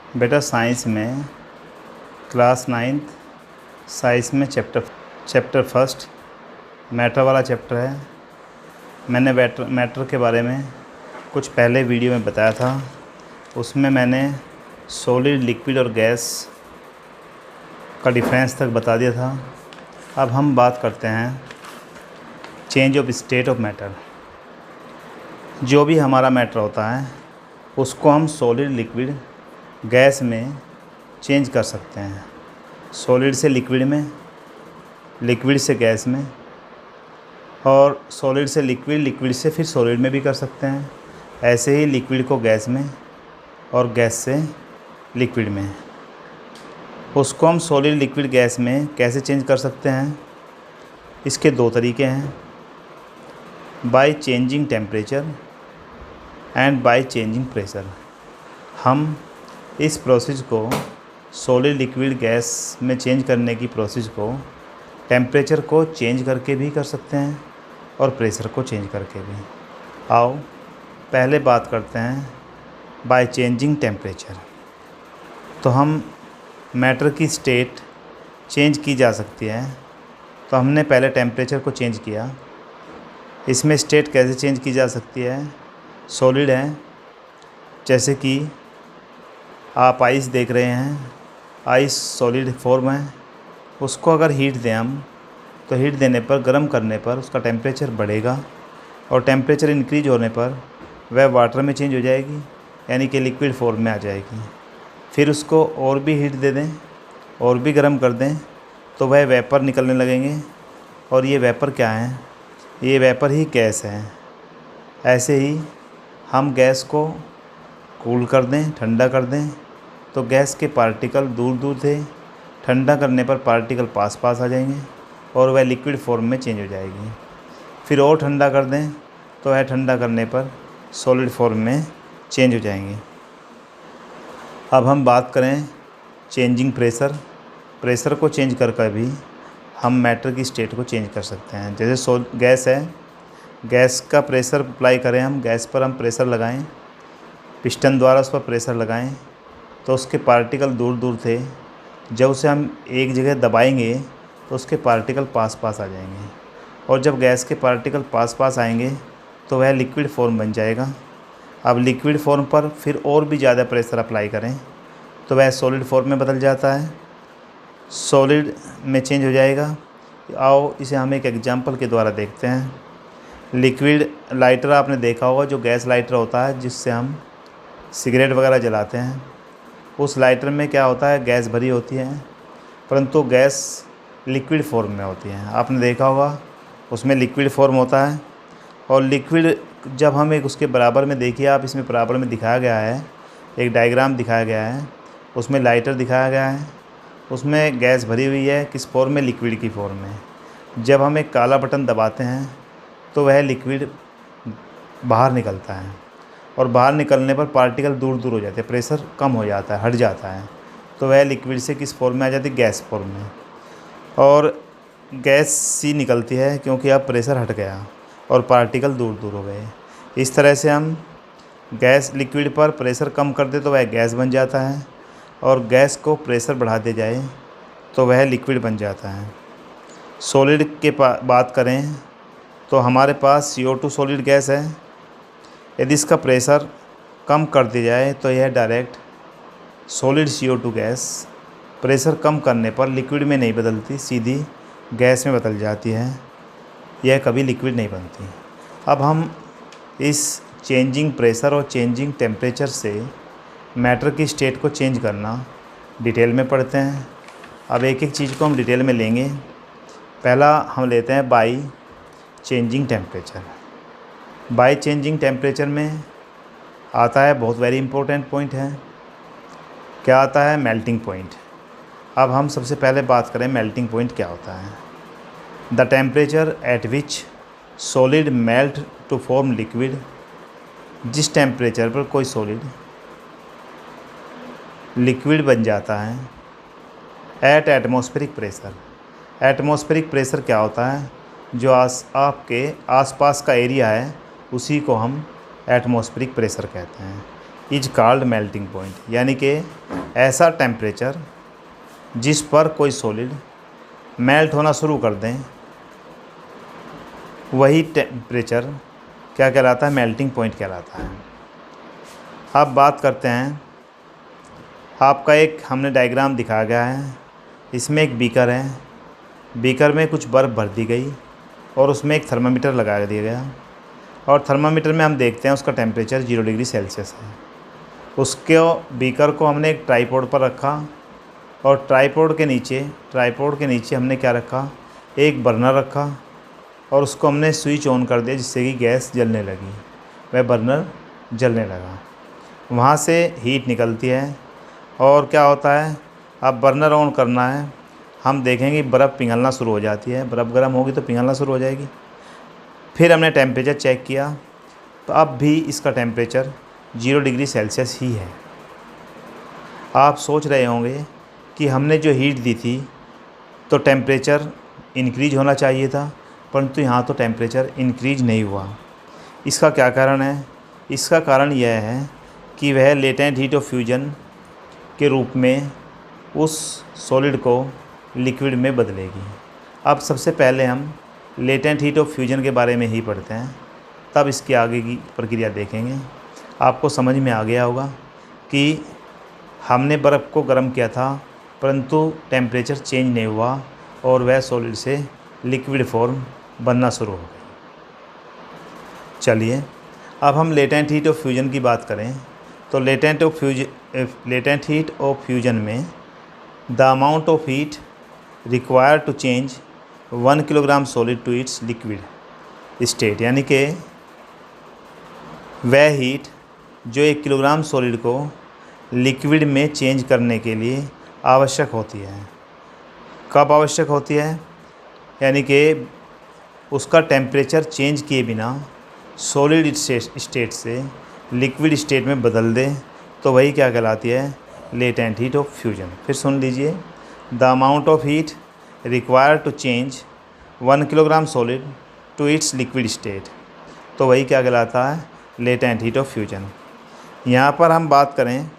बेटा साइंस में class 9th science में चैप्टर फर्स्ट मैटर वाला चैप्टर है। मैंने मैटर के बारे में कुछ पहले वीडियो में बताया था। उसमें मैंने सॉलिड, लिक्विड और गैस का डिफरेंस तक बता दिया था। अब हम बात करते हैं change of state of matter. जो भी हमारा मैटर होता है उसको हम सॉलिड, लिक्विड, गैस में चेंज कर सकते हैं। सॉलिड से लिक्विड में, लिक्विड से गैस में, और सॉलिड से लिक्विड, लिक्विड से फिर सॉलिड में भी कर सकते हैं। ऐसे ही लिक्विड को गैस में और गैस से लिक्विड में। उसको हम सॉलिड, लिक्विड, गैस में कैसे चेंज कर सकते हैं? इसके दो तरीके हैं, bye changing temperature and by changing pressure. हम इस प्रोसेस को सॉलिड, लिक्विड, गैस में चेंज करने की प्रोसेस को टेम्परेचर को चेंज करके भी कर सकते हैं और प्रेशर को चेंज करके भी। आओ पहले बात करते हैं बाय चेंजिंग टेम्परेचर। तो हम मैटर की स्टेट चेंज की जा सकती है। तो हमने पहले टेम्परेचर को चेंज किया। इसमें स्टेट कैसे चेंज की जा सकती है? सॉलिड है, जैसे कि आप आइस देख रहे हैं, आइस सॉलिड फॉर्म है। उसको अगर हीट दें हम, तो हीट देने पर, गर्म करने पर उसका टेम्परेचर बढ़ेगा और टेम्परेचर इंक्रीज होने पर वह वाटर में चेंज हो जाएगी, यानी कि लिक्विड फॉर्म में आ जाएगी। फिर उसको और भी हीट दे दें और भी गर्म कर दें तो वह वेपर निकलने लगेंगे। और ये वेपर क्या है? ये वेपर ही गैस है। ऐसे ही हम गैस को कूल कर दें, ठंडा कर दें, तो गैस के पार्टिकल दूर दूर थे, ठंडा करने पर पार्टिकल पास पास आ जाएंगे और वह लिक्विड फॉर्म में चेंज हो जाएगी। फिर और ठंडा कर दें तो वह ठंडा करने पर सॉलिड फॉर्म में चेंज हो जाएंगे। अब हम बात करें चेंजिंग प्रेशर। प्रेशर को चेंज करके भी हम मैटर की स्टेट को चेंज कर सकते हैं। जैसे गैस है, गैस का प्रेशर अप्लाई करें हम, गैस पर हम प्रेशर लगाएं, पिस्टन द्वारा उस पर प्रेशर लगाएं, तो उसके पार्टिकल दूर दूर थे, जब उसे हम एक जगह दबाएंगे तो उसके पार्टिकल पास पास आ जाएंगे। और जब गैस के पार्टिकल पास पास आएंगे तो वह लिक्विड फॉर्म बन जाएगा। अब लिक्विड फॉर्म पर फिर और भी ज़्यादा प्रेशर अप्लाई करें तो वह सॉलिड फॉर्म में बदल जाता है, सॉलिड में चेंज हो जाएगा। आओ इसे हम एक एग्जांपल के द्वारा देखते हैं। लिक्विड लाइटर आपने देखा होगा, जो गैस लाइटर होता है जिससे हम सिगरेट वगैरह जलाते हैं। उस लाइटर में क्या होता है? गैस भरी होती है, परंतु गैस लिक्विड फॉर्म में होती है। आपने देखा होगा उसमें लिक्विड फॉर्म होता है। और लिक्विड जब हम एक उसके बराबर में, देखिए आप, इसमें बराबर में दिखाया गया है, एक डायग्राम दिखाया गया है, उसमें लाइटर दिखाया गया है, उसमें गैस भरी हुई है, किस फॉर्म में? लिक्विड की फॉर्म में। जब हम एक काला बटन दबाते हैं तो वह लिक्विड बाहर निकलता है और बाहर निकलने पर पार्टिकल दूर दूर हो जाते हैं, प्रेशर कम हो जाता है, हट जाता है, तो वह लिक्विड से किस फॉर्म में आ जाती है? गैस फॉर्म में। और गैस सी निकलती है क्योंकि अब प्रेशर हट गया और पार्टिकल दूर दूर हो गए। इस तरह से हम गैस लिक्विड पर प्रेशर कम कर दे तो वह गैस बन जाता है, और गैस को प्रेशर बढ़ा दे जाए तो वह लिक्विड बन जाता है। सॉलिड के बात करें तो हमारे पास CO2 सॉलिड गैस है। यदि इसका प्रेशर कम कर दिया जाए तो यह direct solid CO2 gas pressure कम करने पर लिक्विड में नहीं बदलती, सीधी गैस में बदल जाती है। यह कभी लिक्विड नहीं बनती। अब हम इस चेंजिंग प्रेशर और चेंजिंग टेम्परेचर से मैटर की स्टेट को चेंज करना डिटेल में पढ़ते हैं। अब एक एक चीज़ को हम डिटेल में लेंगे। पहला हम लेते हैं bye changing temperature. Bye changing temperature में आता है, बहुत वेरी इंपॉर्टेंट पॉइंट है, क्या आता है? Melting point. अब हम सबसे पहले बात करें मेल्टिंग पॉइंट क्या होता है। The temperature at which solid melt to form liquid. जिस टेम्परेचर पर कोई सॉलिड लिक्विड बन जाता है at atmospheric pressure. Atmospheric pressure क्या होता है? जो आपके आसपास का एरिया है उसी को हम एटमॉस्फेरिक प्रेशर कहते हैं। इज कॉल्ड मेल्टिंग पॉइंट, यानी कि ऐसा टेम्परेचर जिस पर कोई सॉलिड मेल्ट होना शुरू कर दें, वही टेम्परेचर क्या कहलाता है? मेल्टिंग पॉइंट कहलाता है। अब बात करते हैं, आपका एक हमने डायग्राम दिखाया गया है। इसमें एक बीकर है, बीकर में कुछ बर्फ़ भर दी गई और उसमें एक थर्मामीटर लगा दिया गया, और थर्मामीटर में हम देखते हैं उसका टेम्परेचर 0 डिग्री सेल्सियस है। उसके बीकर को हमने एक ट्राइपॉड पर रखा, और ट्राइपॉड के नीचे हमने क्या रखा? एक बर्नर रखा, और उसको हमने स्विच ऑन कर दिया जिससे कि गैस जलने लगी। वह बर्नर जलने लगा, वहाँ से हीट निकलती है, और क्या होता है? अब बर्नर ऑन करना है, हम देखेंगे बर्फ़ पिघलना शुरू हो जाती है। बर्फ़ गर्म होगी तो पिघलना शुरू हो जाएगी। फिर हमने टेम्परेचर चेक किया, तो अब भी इसका टेम्परेचर 0 डिग्री सेल्सियस ही है। आप सोच रहे होंगे कि हमने जो हीट दी थी तो टेम्परेचर इंक्रीज होना चाहिए था, परंतु यहाँ तो टेम्परेचर इंक्रीज नहीं हुआ। इसका क्या कारण है? इसका कारण यह है कि वह लेटेंट हीट ऑफ फ्यूजन के रूप में उस सॉलिड को लिक्विड में बदलेगी। अब सबसे पहले हम लेटेंट हीट ऑफ फ्यूजन के बारे में ही पढ़ते हैं, तब इसकी आगे की प्रक्रिया देखेंगे। आपको समझ में आ गया होगा कि हमने बर्फ़ को गर्म किया था, परंतु टेम्परेचर चेंज नहीं हुआ और वह सॉलिड से लिक्विड फॉर्म बनना शुरू हो गई। चलिए अब हम लेटेंट हीट ऑफ फ्यूजन की बात करें, तो लेटेंट हीट ऑफ फ्यूजन में the amount of heat required to change 1 kilogram solid to its liquid state, यानी कि वह हीट जो 1 किलोग्राम सॉलिड को लिक्विड में चेंज करने के लिए आवश्यक होती है। कब आवश्यक होती है? यानी कि उसका टेम्परेचर चेंज किए बिना सॉलिड स्टेट से लिक्विड स्टेट में बदल दे, तो वही क्या कहलाती है? Latent heat of fusion. फिर सुन लीजिए, the amount of heat required to change 1 kilogram solid to its liquid state, तो वही क्या कहलाता है? Latent heat of fusion. यहाँ पर हम बात करें,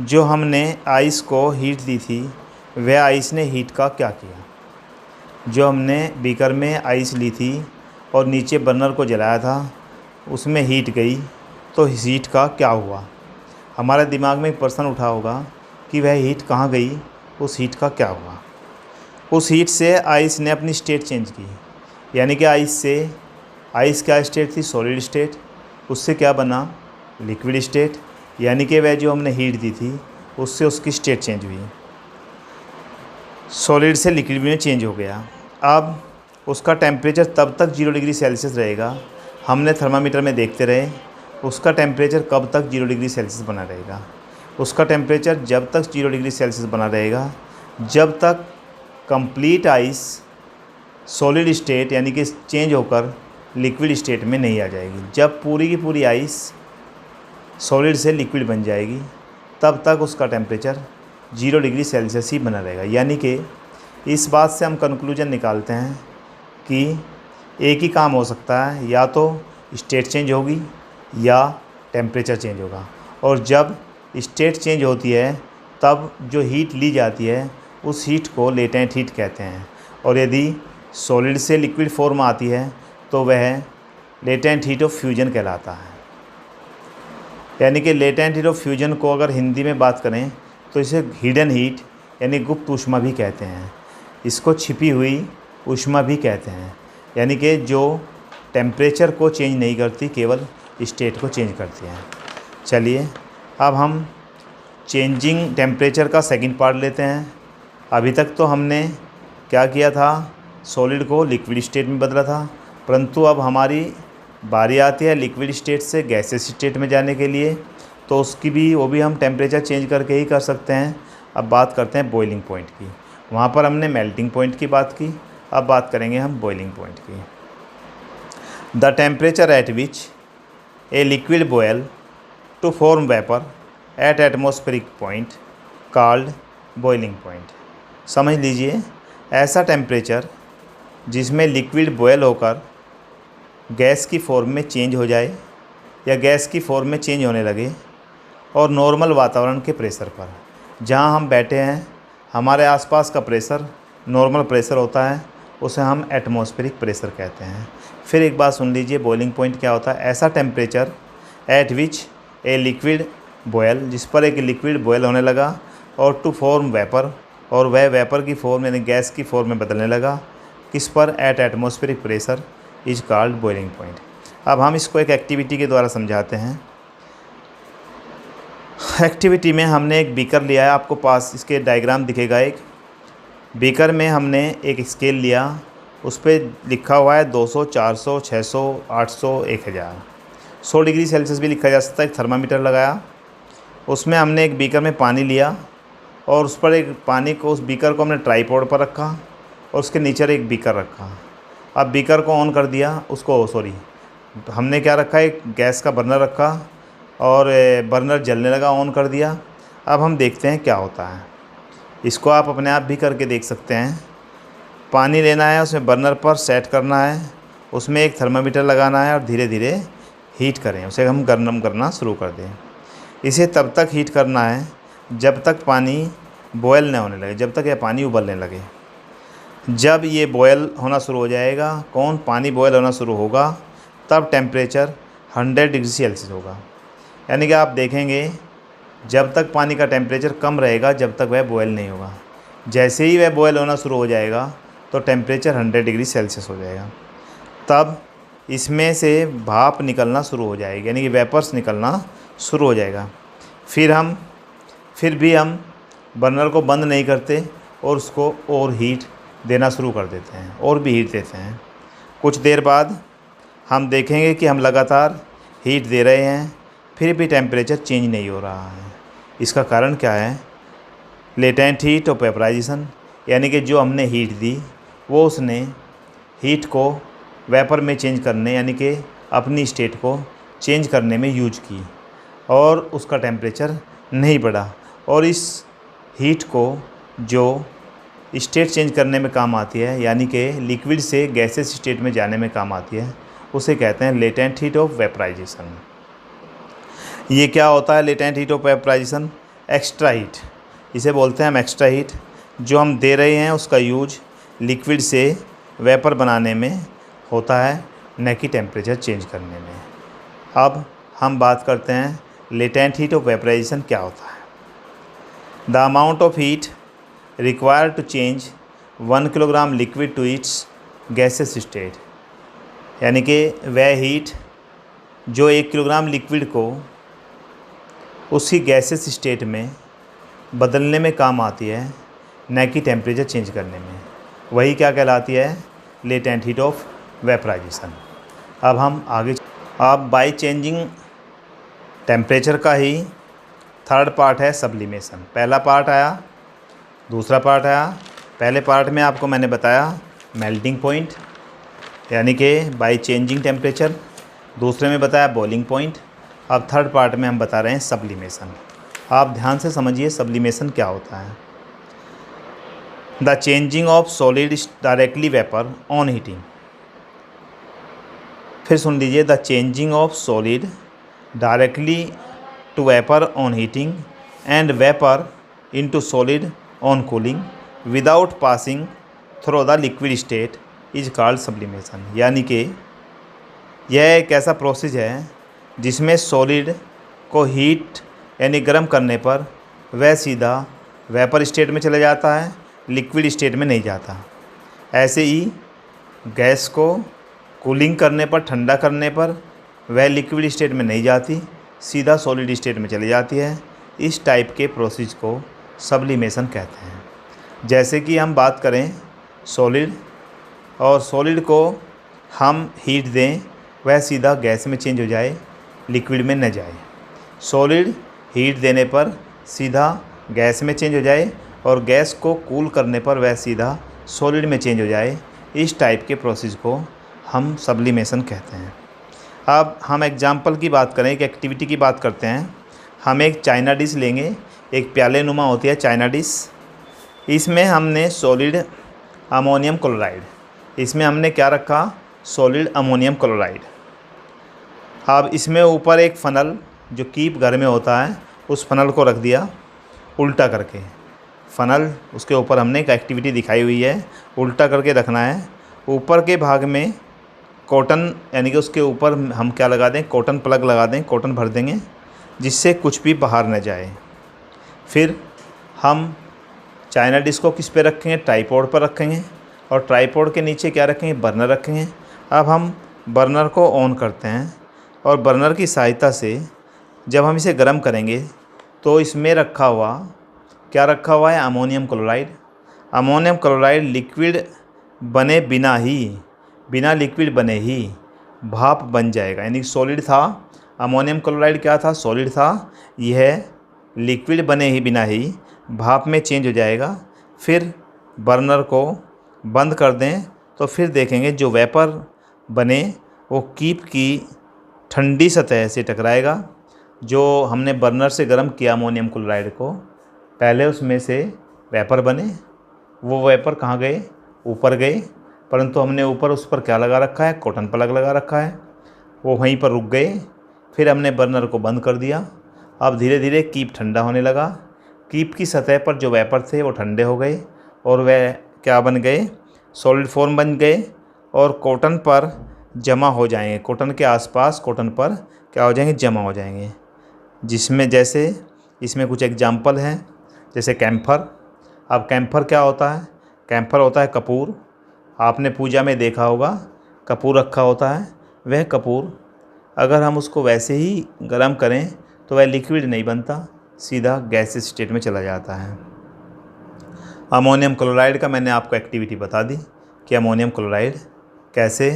जो हमने आइस को हीट दी थी, वह आइस ने हीट का क्या किया? जो हमने बीकर में आइस ली थी और नीचे बर्नर को जलाया था, उसमें हीट गई, तो इस हीट का क्या हुआ? हमारे दिमाग में एक प्रश्न उठा होगा कि वह हीट कहाँ गई, उस हीट का क्या हुआ? उस हीट से आइस ने अपनी स्टेट चेंज की, यानी कि आइस क्या स्टेट थी? Solid state. उससे क्या बना? Liquid state. यानी कि वह जो हमने हीट दी थी उससे उसकी स्टेट चेंज हुई, सॉलिड से लिक्विड में चेंज हो गया। अब उसका टेम्परेचर तब तक 0 डिग्री सेल्सियस रहेगा, हमने थर्मामीटर में देखते रहे उसका टेम्परेचर कब तक 0 डिग्री सेल्सियस बना रहेगा। उसका टेम्परेचर जब तक 0 डिग्री सेल्सियस बना रहेगा जब तक कंप्लीट आइस सॉलिड स्टेट यानी कि चेंज होकर लिक्विड स्टेट में नहीं आ जाएगी। जब पूरी की पूरी आइस सॉलिड से लिक्विड बन जाएगी तब तक उसका टेम्परेचर 0 डिग्री सेल्सियस ही बना रहेगा। यानी कि इस बात से हम कंक्लूजन निकालते हैं कि एक ही काम हो सकता है, या तो स्टेट चेंज होगी या टेम्परेचर चेंज होगा। और जब स्टेट चेंज होती है तब जो हीट ली जाती है उस हीट को लेटेंट हीट कहते हैं, और यदि सॉलिड से लिक्विड फॉर्म आती है तो वह लेटेंट हीट ऑफ फ्यूजन कहलाता है। यानी कि लेटेंट हीट ऑफ फ्यूजन को अगर हिंदी में बात करें तो इसे हिडन हीट यानी गुप्त ऊष्मा भी कहते हैं, इसको छिपी हुई ऊष्मा भी कहते हैं। यानी कि जो टेम्परेचर को चेंज नहीं करती, केवल स्टेट को चेंज करती है। चलिए अब हम चेंजिंग टेम्परेचर का सेकंड पार्ट लेते हैं। अभी तक तो हमने क्या किया था? सॉलिड को लिक्विड स्टेट में बदला था, परंतु अब हमारी बारी आती है लिक्विड स्टेट से गैसेस स्टेट में जाने के लिए, तो वो भी हम टेम्परेचर चेंज करके ही कर सकते हैं। अब बात करते हैं बॉइलिंग पॉइंट की। वहाँ पर हमने मेल्टिंग पॉइंट की बात की, अब बात करेंगे हम बॉइलिंग पॉइंट की। The temperature at which a liquid boil to form vapour at atmospheric point called boiling point. समझ लीजिए, ऐसा टेम्परेचर जिसमें लिक्विड बॉयल होकर गैस की फॉर्म में चेंज हो जाए या गैस की फॉर्म में चेंज होने लगे, और नॉर्मल वातावरण के प्रेशर पर। जहाँ हम बैठे हैं हमारे आसपास का प्रेशर नॉर्मल प्रेशर होता है, उसे हम एटमॉस्फेरिक प्रेशर कहते हैं। फिर एक बात सुन लीजिए, बॉइलिंग पॉइंट क्या होता है? ऐसा temperature at which a liquid boil, जिस पर एक लिक्विड बॉयल होने लगा और टू फॉर्म वेपर, और वह वेपर की फॉर्म यानी गैस की फॉर्म में बदलने लगा। किस पर? Eight atmospheric pressure is called boiling point. अब हम इसको एक एक्टिविटी के द्वारा समझाते हैं। एक्टिविटी में हमने एक बीकर लिया है, आपको पास इसके डायग्राम दिखेगा। एक बीकर में हमने एक स्केल लिया, उस पर लिखा हुआ है 200, 400, 600, 800, 1000। 100 डिग्री सेल्सियस भी लिखा जा सकता है। एक थर्मामीटर लगाया, उसमें हमने एक बीकर में पानी लिया और उस पर एक पानी को, उस बीकर को हमने ट्राईपॉड पर रखा और उसके नीचे एक बीकर रखा। अब बीकर को ऑन कर दिया, हमने क्या रखा, एक गैस का बर्नर रखा और बर्नर जलने लगा, ऑन कर दिया। अब हम देखते हैं क्या होता है। इसको आप अपने आप भी करके देख सकते हैं। पानी लेना है, उसमें बर्नर पर सेट करना है, उसमें एक थर्मामीटर लगाना है और धीरे धीरे हीट करें, उसे हम गर्म करना शुरू कर दें। इसे तब तक हीट करना है जब तक पानी बॉयल न होने लगे, जब तक यह पानी उबलने लगे। जब ये बॉयल होना शुरू हो जाएगा, पानी बॉयल होना शुरू होगा, तब टेम्परेचर 100 डिग्री सेल्सियस होगा। यानी कि आप देखेंगे जब तक पानी का टेम्परेचर कम रहेगा जब तक वह बॉयल नहीं होगा। जैसे ही वह बॉयल होना शुरू हो जाएगा तो टेम्परेचर 100 डिग्री सेल्सियस हो जाएगा। तब इसमें से भाप निकलना शुरू हो जाएगी, यानी कि वेपर्स निकलना शुरू हो जाएगा। फिर भी हम बर्नर को बंद नहीं करते और उसको और हीट देना शुरू कर देते हैं, और भी हीट देते हैं। कुछ देर बाद हम देखेंगे कि हम लगातार हीट दे रहे हैं, फिर भी टेम्परेचर चेंज नहीं हो रहा है। इसका कारण क्या है? लेटेंट हीट ऑफ वेपराइजेशन, यानी कि जो हमने हीट दी वो उसने हीट को वेपर में चेंज करने, यानी कि अपनी स्टेट को चेंज करने में यूज की और उसका टेम्परेचर नहीं बढ़ा। और इस हीट को जो स्टेट चेंज करने में काम आती है, यानी कि लिक्विड से गैसेस स्टेट में जाने में काम आती है, उसे कहते हैं लेटेंट हीट ऑफ वेपराइजेशन। ये क्या होता है latent heat of vaporisation? Extra heat, इसे बोलते हैं हम एक्स्ट्रा हीट। जो हम दे रहे हैं उसका यूज लिक्विड से वेपर बनाने में होता है, न कि टेम्परेचर चेंज करने में। अब हम बात करते हैं लेटेंट हीट ऑफ वेपराइजेशन क्या होता है। The amount of heat required to change 1 kilogram liquid to its gases state, यानी कि वह हीट जो 1 किलोग्राम लिक्विड को उसकी गैसेस स्टेट में बदलने में काम आती है, न कि टेम्परेचर चेंज करने में, वही क्या कहलाती है? Latent heat of vaporisation. अब हम आगे, अब बाय चेंजिंग टेम्परेचर का ही थर्ड पार्ट है सब्लिमेशन। पहला पार्ट आया, दूसरा पार्ट आया। पहले पार्ट में आपको मैंने बताया मेल्टिंग पॉइंट, यानी कि बाय चेंजिंग टेम्परेचर। दूसरे में बताया बॉइलिंग पॉइंट। अब थर्ड पार्ट में हम बता रहे हैं सब्लिमेशन। आप ध्यान से समझिए सब्लिमेशन क्या होता है। The changing of solid directly vapour on heating. फिर सुन लीजिए, the changing of solid directly to vapour on heating and vapour into solid on cooling without passing through the liquid state is called sublimation. यानी कि यह एक ऐसा process है जिसमें सॉलिड को हीट यानी गर्म करने पर वह सीधा वेपर स्टेट में चला जाता है, लिक्विड स्टेट में नहीं जाता। ऐसे ही गैस को कूलिंग करने पर, ठंडा करने पर वह लिक्विड स्टेट में नहीं जाती, सीधा सॉलिड स्टेट में चली जाती है। इस टाइप के प्रोसेस को सब्लिमेशन कहते हैं। जैसे कि हम बात करें सॉलिड, और सॉलिड को हम हीट दें, वह सीधा गैस में चेंज हो जाए, लिक्विड में न जाए। सॉलिड हीट देने पर सीधा गैस में चेंज हो जाए और गैस को कूल करने पर वह सीधा सॉलिड में चेंज हो जाए। इस टाइप के प्रोसेस को हम सब्लिमेशन कहते हैं। अब हम एग्जाम्पल की बात करें, एक एक्टिविटी की बात करते हैं। हम एक चाइना डिश लेंगे, एक प्याले नुमा होती है चाइना डिश। इसमें हमने सॉलिड अमोनियम क्लोराइड, इसमें हमने क्या रखा? Solid ammonium chloride. अब इसमें ऊपर एक फ़नल जो कीप घर में होता है उस फ़नल को रख दिया उल्टा करके। फ़नल उसके ऊपर हमने एक एक्टिविटी दिखाई हुई है, उल्टा करके रखना है। ऊपर के भाग में कॉटन यानी कि उसके ऊपर हम क्या लगा दें, कॉटन प्लग लगा दें, कॉटन भर देंगे जिससे कुछ भी बाहर न जाए। फिर हम चाइना डिश को किस पे रखेंगे, ट्राइपॉड पर रखेंगे और ट्राइपॉड के नीचे क्या रखेंगे, बर्नर रखेंगे। अब हम बर्नर को ऑन करते हैं और बर्नर की सहायता से जब हम इसे गर्म करेंगे तो इसमें रखा हुआ क्या रखा हुआ है, ammonium chloride. Ammonium chloride liquid बने बिना लिक्विड बने ही भाप बन जाएगा, यानी सॉलिड था। अमोनियम क्लोराइड क्या था, सॉलिड था। यह लिक्विड बने ही बिना ही भाप में चेंज हो जाएगा। फिर बर्नर को बंद कर दें तो फिर देखेंगे जो वेपर बने वो कीप की ठंडी सतह से टकराएगा। जो हमने बर्नर से गर्म किया अमोनियम क्लोराइड को, पहले उसमें से वेपर बने, वो वेपर कहाँ गए, ऊपर गए, परंतु हमने ऊपर उस पर क्या लगा रखा है, कॉटन प्लग लगा रखा है, वो वहीं पर रुक गए। फिर हमने बर्नर को बंद कर दिया। अब धीरे धीरे कीप ठंडा होने लगा। कीप की सतह पर जो वेपर थे वो ठंडे हो गए और वह क्या बन गए, सॉलिड फॉर्म बन गए और कॉटन पर जमा हो जाएंगे। कॉटन के आसपास कॉटन पर क्या हो जाएंगे, जमा हो जाएंगे। जिसमें जैसे इसमें कुछ एग्जाम्पल हैं, जैसे कैम्फर। अब कैम्फर क्या होता है, कैम्फर होता है कपूर। आपने पूजा में देखा होगा कपूर रखा होता है। वह कपूर अगर हम उसको वैसे ही गर्म करें तो वह लिक्विड नहीं बनता, सीधा गैस स्टेट में चला जाता है। अमोनियम क्लोराइड का मैंने आपको एक्टिविटी बता दी कि अमोनियम क्लोराइड कैसे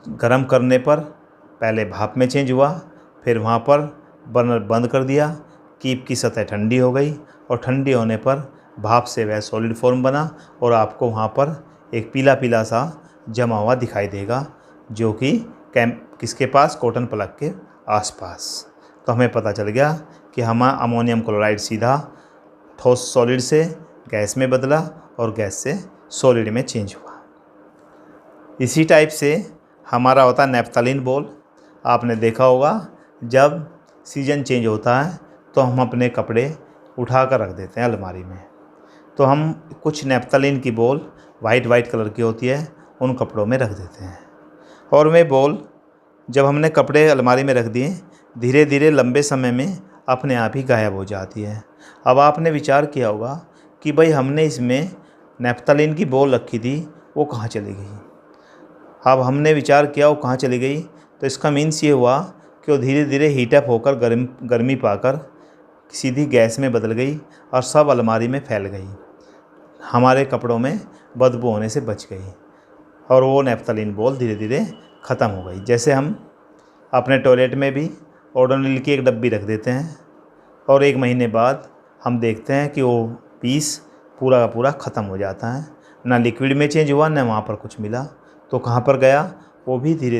गर्म करने पर पहले भाप में चेंज हुआ, फिर वहाँ पर बर्नर बंद कर दिया, कीप की सतह ठंडी हो गई और ठंडी होने पर भाप से वह सॉलिड फॉर्म बना और आपको वहाँ पर एक पीला पीला सा जमा हुआ दिखाई देगा, जो कि किसके पास, कॉटन प्लग के आसपास। तो हमें पता चल गया कि हमारा अमोनियम क्लोराइड सीधा ठोस सॉलिड से गैस में बदला और गैस से सॉलिड में चेंज हुआ। इसी टाइप से हमारा होता है नैप्थलीन बॉल। आपने देखा होगा जब सीज़न चेंज होता है तो हम अपने कपड़े उठा कर रख देते हैं अलमारी में, तो हम कुछ नैप्थलीन की बॉल वाइट कलर की होती है उन कपड़ों में रख देते हैं। और वे बॉल जब हमने कपड़े अलमारी में रख दिए धीरे धीरे लंबे समय में अपने आप ही गायब हो जाती है। अब आपने विचार किया होगा कि भाई हमने इसमें नैप्थलीन की बॉल रखी थी, वो कहाँ चली गई। अब हमने विचार किया वो कहाँ चली गई, तो इसका मीन्स ये हुआ कि वो धीरे धीरे हीटअप होकर गर्मी पाकर सीधी गैस में बदल गई और सब अलमारी में फैल गई, हमारे कपड़ों में बदबू होने से बच गई और वो नैप्थलीन बॉल धीरे धीरे ख़त्म हो गई। जैसे हम अपने टॉयलेट में भी ओडोनिल की एक डब्बी रख देते हैं और 1 महीने बाद हम देखते हैं कि वो पीस पूरा का पूरा ख़त्म हो जाता है, ना लिक्विड में चेंज हुआ ना वहाँ पर कुछ मिला, तो कहाँ पर गया, वो भी धीरे